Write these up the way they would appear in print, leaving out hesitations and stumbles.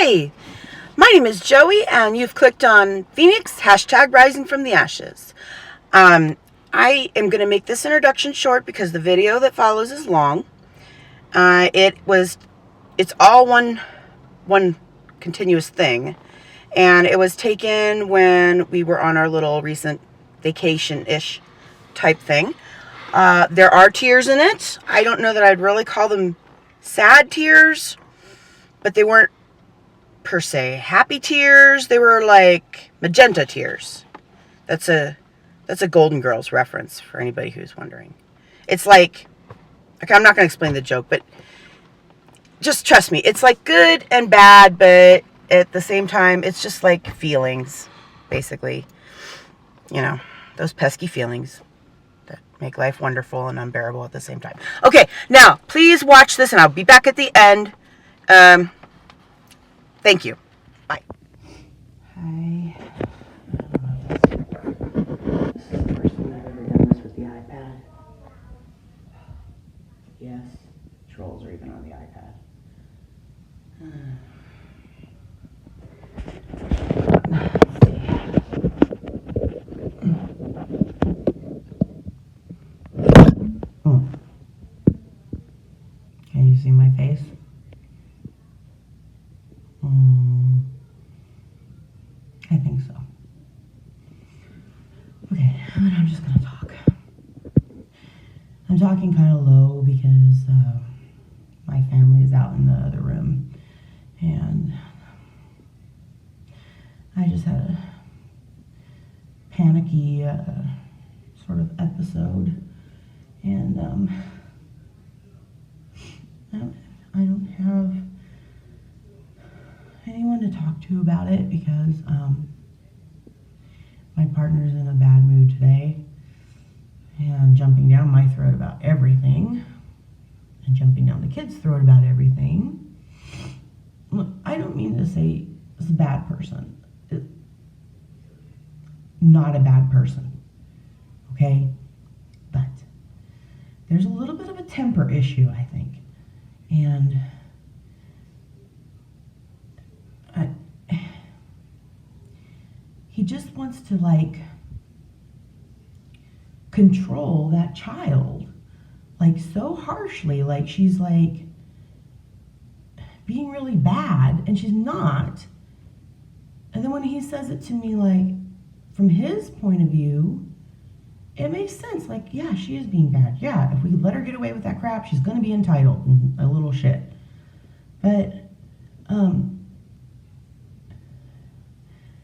Hi, my name is Joey, and you've clicked on Phoenix, hashtag Rising from the Ashes. I am going to make this introduction short because the video that follows is long. It's all one continuous thing, and it was taken when we were on our little recent vacation-ish type thing. There are tears in it. I don't know that I'd really call them sad tears, but they weren't per se happy tears. They were like magenta tears. That's a Golden Girls reference for anybody who's wondering. It's like, okay, I'm not going to explain the joke, but just trust me. It's like good and bad, but at the same time, it's just like feelings, basically. You know, those pesky feelings that make life wonderful and unbearable at the same time. Okay, now, please watch this, and I'll be back at the end. Thank you. Bye. Hi. This is the first time I've ever done this with the iPad. Yes, trolls are even on the iPad. Let's see. Can you see my face? I think so. Okay, I'm just gonna talk. I'm talking kind of low because my family is out in the other room, and I just had a panicky sort of episode, and I don't have anyone to talk to about it because my partner's in a bad mood today and jumping down my throat about everything and jumping down the kids' throat about everything. Look, I don't mean to say it's a bad person. It's not a bad person, okay? But there's a little bit of a temper issue, I think. And he just wants to like control that child like so harshly, like she's like being really bad and she's not. And then when he says it to me, like from his point of view, it makes sense. Like, yeah, she is being bad. Yeah, if we let her get away with that crap, she's gonna be entitled and a little shit. But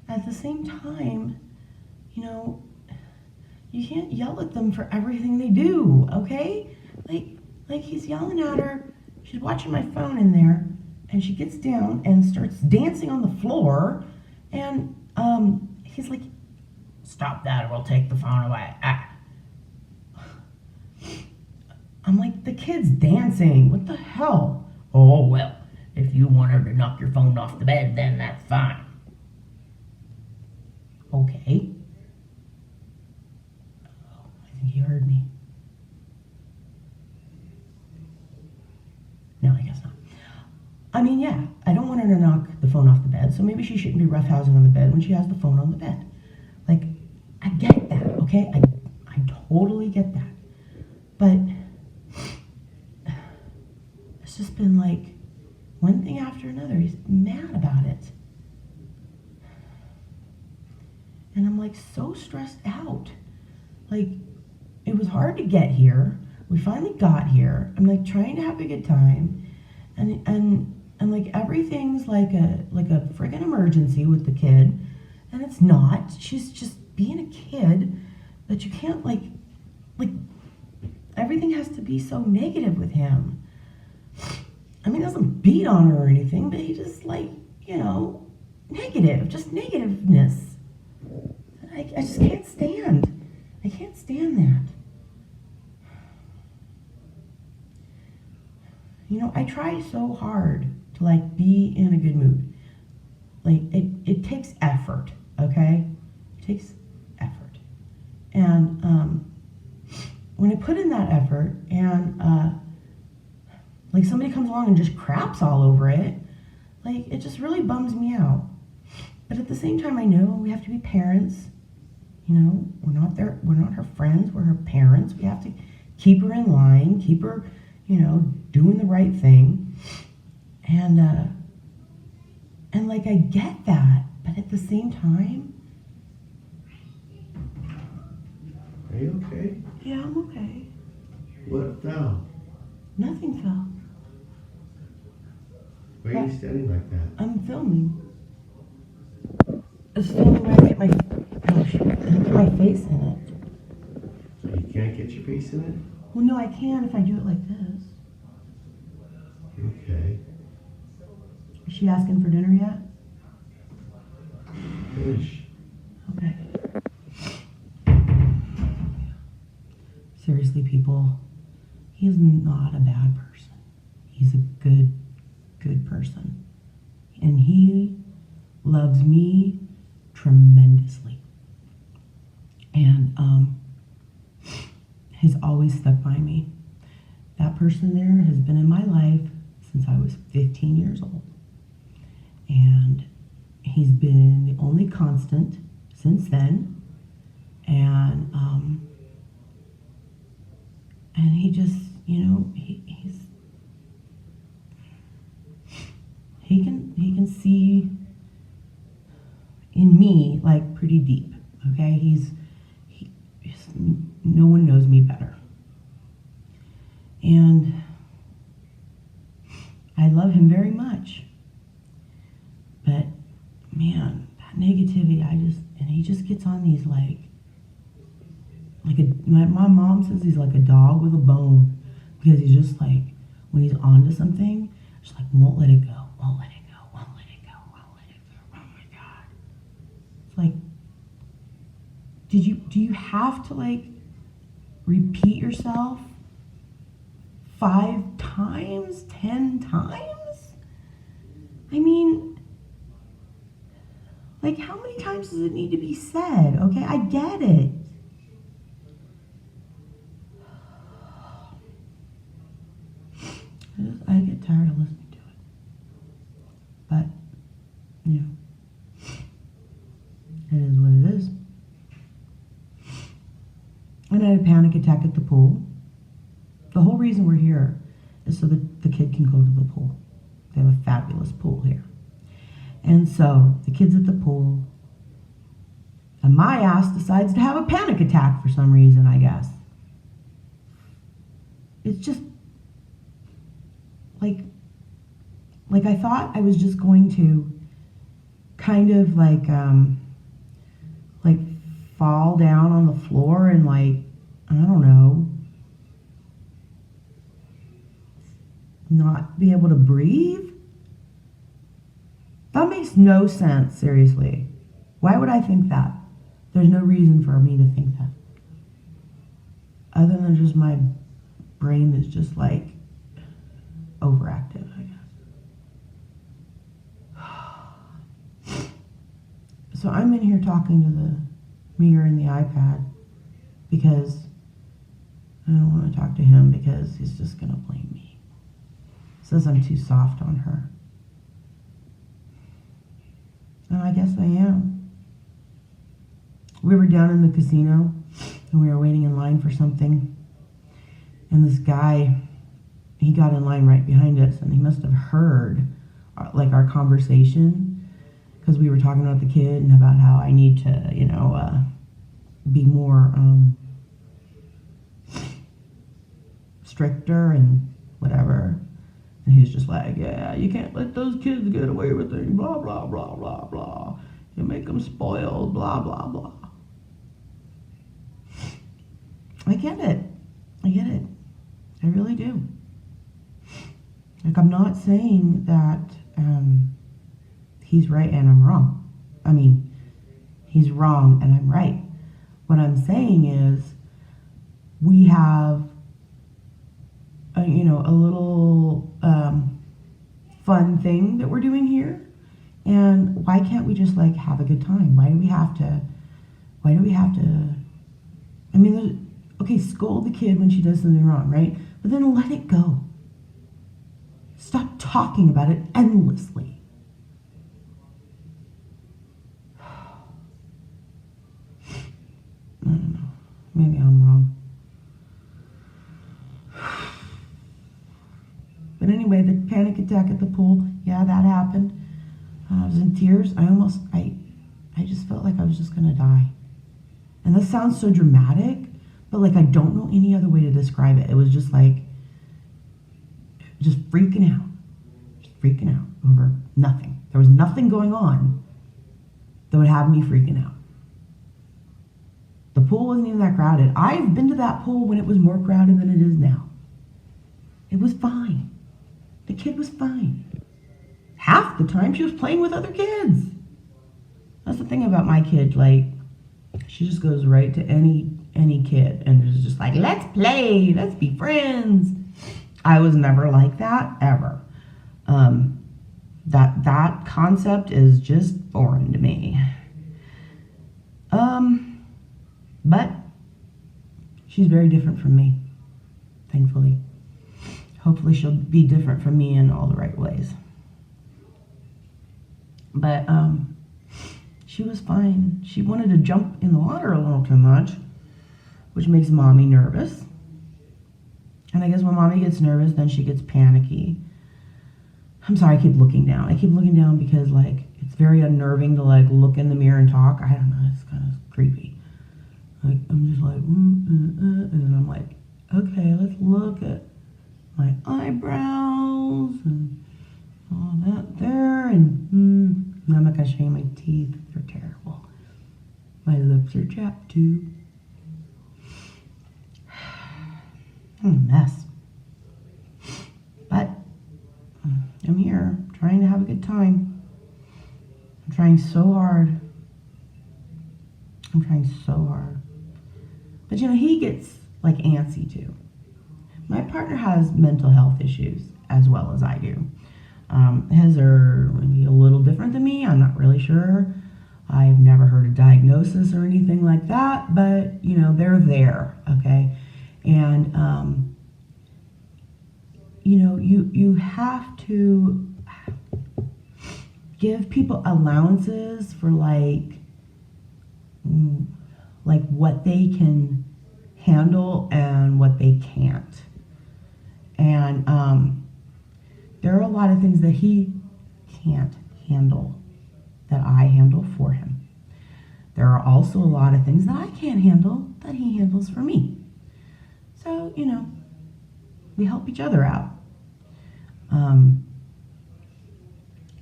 at the same time, you know, you can't yell at them for everything they do, okay? Like he's yelling at her. She's watching my phone in there, and she gets down and starts dancing on the floor, and he's like, "Stop that, or we'll take the phone away." I'm like, the kid's dancing. What the hell? Oh, well, if you want her to knock your phone off the bed, then that's fine. Okay. Oh, I think he heard me. No, I guess not. I mean, yeah, I don't want her to knock the phone off the bed, so maybe she shouldn't be roughhousing on the bed when she has the phone on the bed. Like, I get that, okay? I totally get that. But it's just been like one thing after another. He's mad about it. And I'm like so stressed out. Like, it was hard to get here. We finally got here. I'm like trying to have a good time. And like everything's like a friggin' emergency with the kid. And it's not. She's just being a kid that you can't like everything has to be so negative with him. I mean, he doesn't beat on her or anything, but he just like, you know, negative, just negativeness. I just can't stand. I can't stand that. You know, I try so hard to like be in a good mood. Like it takes effort, okay? It takes effort. And when I put in that effort and like somebody comes along and just craps all over it, Like, it just really bums me out. But at the same time, I know we have to be parents. You know, we're not her friends, we're her parents. We have to keep her in line, keep her, you know, doing the right thing. And like, I get that, but at the same time. Are you okay? Yeah, I'm okay. What fell? Nothing fell. Why are you standing like that? I'm filming. It's filming where I get my, oh shoot, I didn't get my face in it. So you can't get your face in it? Well, no, I can if I do it like this. Okay. Is she asking for dinner yet? Finish. Okay. Seriously, people, he is not a bad person. He's a good person. And he loves me tremendously. And he's always stuck by me. That person there has been in my life since I was 15 years old. And he's been the only constant since then. And he just, you know, he can see in me like pretty deep. Okay, he's no one knows me better, and I love him very much. But man, that negativity, and he just gets on these my mom says he's like a dog with a bone, because he's just like, when he's onto something, just like won't let it go, won't let it go, won't let it go, won't let it go. Oh my God. It's like, do you have to like repeat yourself 5 times, 10 times? I mean, like, how many times does it need to be said? Okay, I get it. I get tired of listening to it. But, you know, it is what it is. And I had a panic attack at the pool. The whole reason we're here is so that the kid can go to the pool. They have a fabulous pool here. And so the kid's at the pool, and my ass decides to have a panic attack for some reason, I guess. It's just like I thought I was just going to kind of like fall down on the floor and like, I don't know, not be able to breathe. That makes no sense, seriously. Why would I think that? There's no reason for me to think that. Other than just my brain is just like overactive, I guess. So I'm in here talking to the mirror and the iPad because I don't want to talk to him because he's just going to blame me. Says I'm too soft on her. And I guess I am. We were down in the casino and we were waiting in line for something. And this guy, he got in line right behind us, and he must have heard our conversation, because we were talking about the kid and about how I need to, you know, be more stricter and whatever. And he's just like, yeah, you can't let those kids get away with things, blah, blah, blah, blah, blah. You make them spoiled, blah, blah, blah. I get it. I get it. I really do. Like, I'm not saying that he's right and I'm wrong. I mean, he's wrong and I'm right. What I'm saying is we have, a little fun thing that we're doing here. And why can't we just, like, have a good time? Why do we have to, I mean, okay, scold the kid when she does something wrong, right? But then let it go. Stop talking about it endlessly. maybe I'm wrong. But anyway, the panic attack at the pool, yeah, that happened. I was in tears. I just felt like I was just gonna die. And this sounds so dramatic, but like I don't know any other way to describe it. It was just like, just freaking out. Just freaking out over nothing. There was nothing going on that would have me freaking out. The pool wasn't even that crowded. I've been to that pool when it was more crowded than it is now. It was fine. The kid was fine. Half the time she was playing with other kids. That's the thing about my kid, like, she just goes right to any kid and is just like, let's play, let's be friends. I was never like that, ever. That concept is just foreign to me. But she's very different from me, thankfully. Hopefully she'll be different from me in all the right ways. But she was fine. She wanted to jump in the water a little too much, which makes mommy nervous. And I guess when mommy gets nervous, then she gets panicky. I'm sorry, I keep looking down. I keep looking down because, like, it's very unnerving to, like, look in the mirror and talk. I don't know, it's kind of creepy. Like, I'm just like, and then I'm like, okay, let's look at my eyebrows and all that there, and I'm not gonna show you my teeth. They're terrible. My lips are chapped too. I'm a mess. But I'm here trying to have a good time. I'm trying so hard. But you know, he gets like antsy too. My partner has mental health issues as well as I do. His are maybe a little different than me. I'm not really sure. I've never heard a diagnosis or anything like that, but you know, they're there, okay? And you know, you have to give people allowances for like what they can handle and what they can't. And there are a lot of things that he can't handle that I handle for him. There are also a lot of things that I can't handle that he handles for me. So, you know, we help each other out.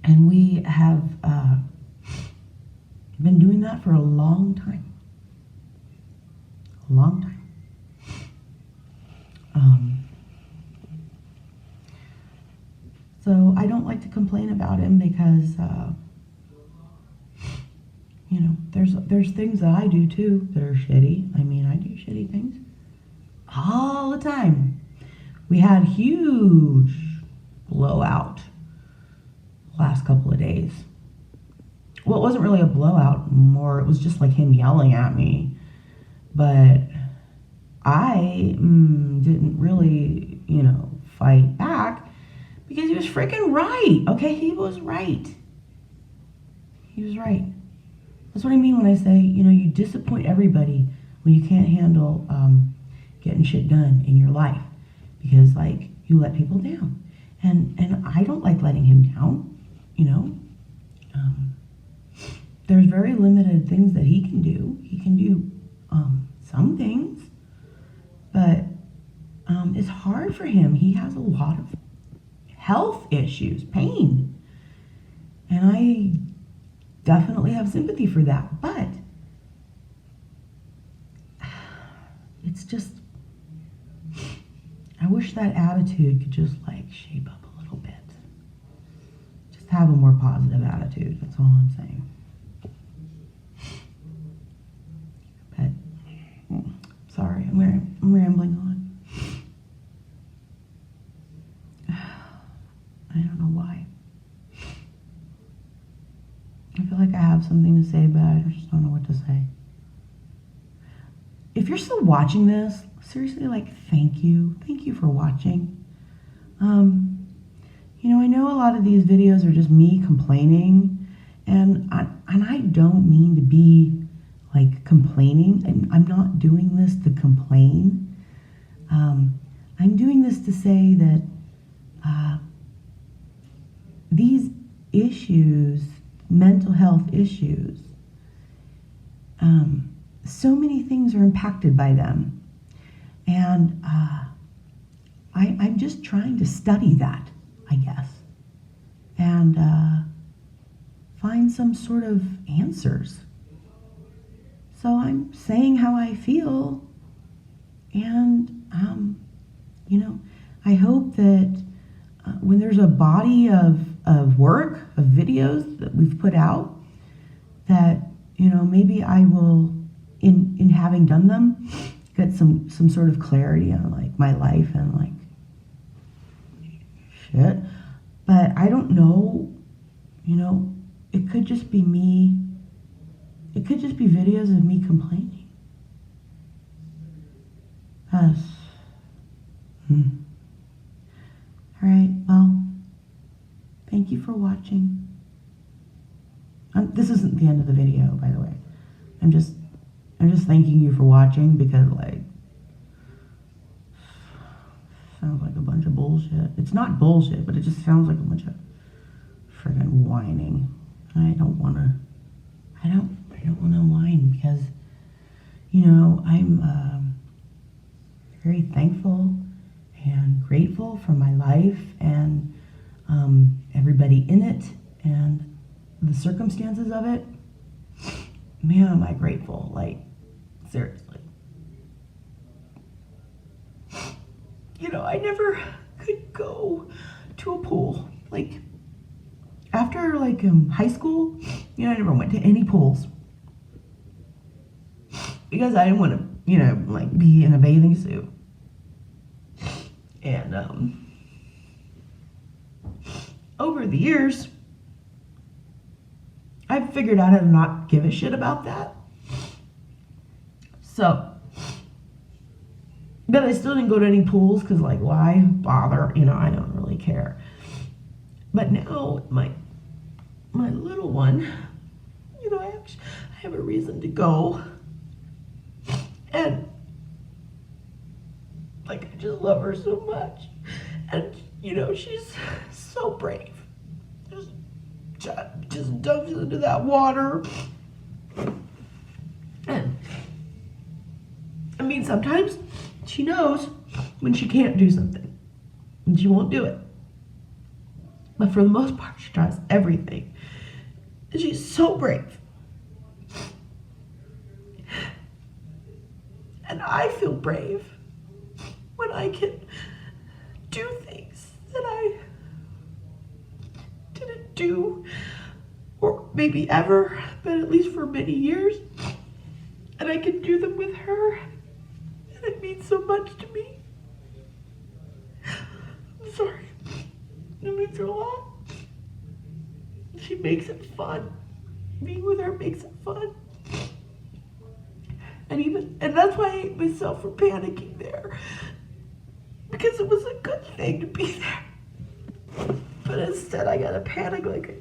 And we have been doing that for a long time. A long time. So I don't like to complain about him because, you know, there's things that I do too that are shitty. I mean, I do shitty things all the time. We had huge blowout last couple of days. Well, it wasn't really a blowout, more it was just like him yelling at me. But I didn't really, you know, fight back because he was freaking right. Okay, he was right. He was right. That's what I mean when I say, you know, you disappoint everybody when you can't handle getting shit done in your life because, like, you let people down. And I don't like letting him down, you know. There's very limited things that he can do. He can do some things, but it's hard for him. He has a lot of health issues, pain. And I definitely have sympathy for that, but it's just, I wish that attitude could just like shape up a little bit. Just have a more positive attitude, that's all I'm saying. But, sorry, I'm rambling on. I don't know why. I feel like I have something to say, but I just don't know what to say. If you're still watching this, seriously, like, thank you. Thank you for watching. You know, I know a lot of these videos are just me complaining, and I don't mean to be, like complaining. I'm not doing this to complain. I'm doing this to say that these issues, mental health issues, so many things are impacted by them. And I'm just trying to study that, I guess, and find some sort of answers. So I'm saying how I feel, and I hope that when there's a body of work, of videos that we've put out, that maybe I will, in having done them, get some sort of clarity on like my life and like shit. But I don't know, it could just be me. It could just be videos of me complaining. Yes. All right, well, thank you for watching. This isn't the end of the video, by the way. I'm just thanking you for watching, because like, sounds like a bunch of bullshit. It's not bullshit, but it just sounds like a bunch of friggin' whining. I don't wanna whine, because I'm very thankful and grateful for my life and everybody in it and the circumstances of it. Man, am I grateful, like, seriously. I never could go to a pool. Like, after like high school, I never went to any pools, because I didn't want to, like, be in a bathing suit. And over the years, I've figured out how to not give a shit about that. So, but I still didn't go to any pools, because like, why bother? I don't really care. But now my little one, I have a reason to go. And like, I just love her so much. And she's so brave. Just dives into that water. And I mean, sometimes she knows when she can't do something, and she won't do it. But for the most part, she tries everything. And she's so brave. And I feel brave when I can do things that I didn't do, or maybe ever, but at least for many years. And I can do them with her. And it means so much to me. I'm sorry. It means a lot. She makes it fun. Being with her makes it fun. And that's why I hate myself for panicking there. Because it was a good thing to be there. But instead I gotta panic like a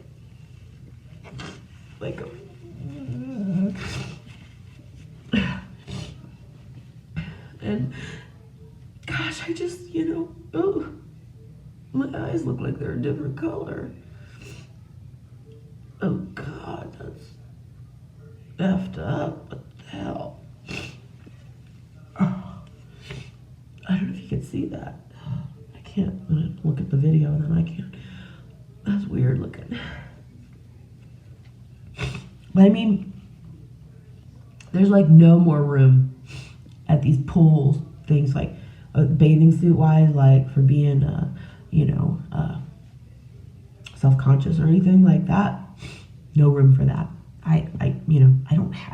and gosh, I just, oh, my eyes look like they're a different color. Oh God, that's effed up. What the hell? Oh, I don't know if you can see that. I can't look at the video, and then I can't. That's weird looking. But I mean, there's like no more room at these pools, things like bathing suit wise, like for being self-conscious or anything like that. No room for that. I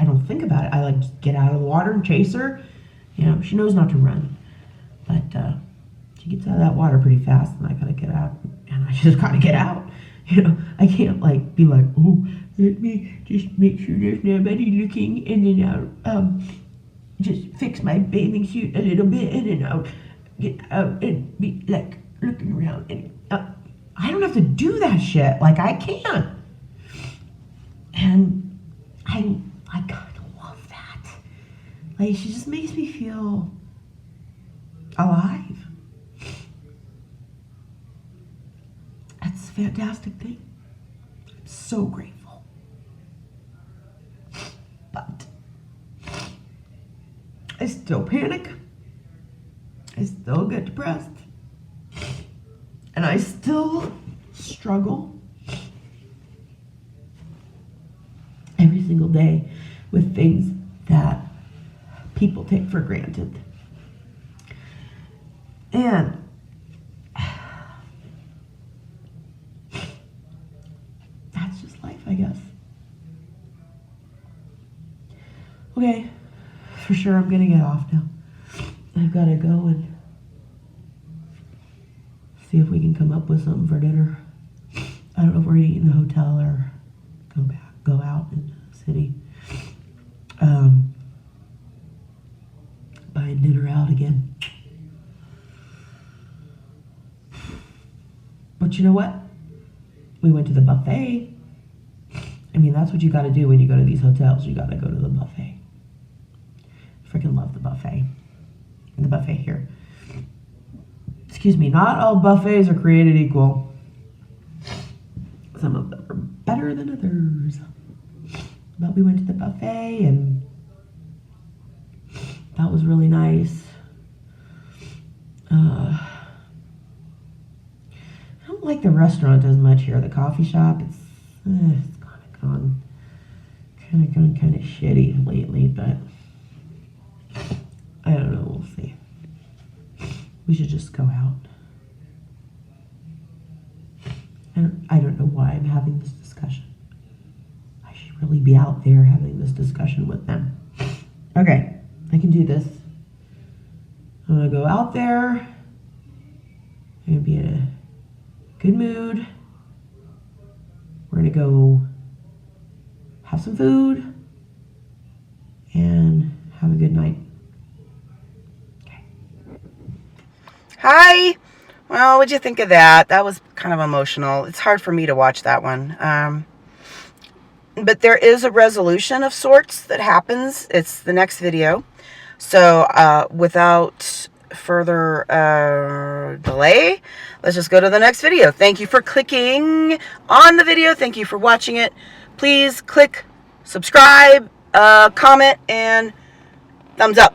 don't think about it. I like just get out of the water and chase her. She knows not to run, but she gets out of that water pretty fast, and I gotta get out, and I just gotta get out. I can't like be like, oh, let me just make sure there's nobody looking, and then I'll just fix my bathing suit a little bit, and then I'll get out and be like looking around. And I don't have to do that shit. Like, I can't. And I kind of love Like, she just makes me feel alive. That's a fantastic thing. I'm so grateful. But I still panic. I still get depressed. And I still struggle every single day with things that people take for granted. And that's just life, I guess. Okay, for sure I'm gonna get off now. I've gotta go and see if we can come up with something for dinner. I don't know if we're gonna eat in the hotel or go out in the city. Buying dinner out again. But you know what? We went to the buffet. I mean, that's what you gotta do when you go to these hotels. You gotta go to the buffet. Freaking love the buffet. The buffet here. Excuse me, not all buffets are created equal. Some of them are better than others. But we went to the buffet and that was really nice. I don't like the restaurant as much here. The coffee shop, it's gone kind of shitty lately, but I don't know, we'll see. We should just go out. And I don't know why I'm having this discussion. I should really be out there having this discussion with them. Okay, I can do this. I'm gonna go out there. I'm gonna be in a good mood. We're gonna go have some food and have a good night. Okay. Hi. Well, what'd you think of that? That was kind of emotional. It's hard for me to watch that one. But there is a resolution of sorts that happens. It's the next video. So without further delay, let's just go to the next video. Thank you for clicking on the video. Thank you for watching it. Please click subscribe, comment, and thumbs up.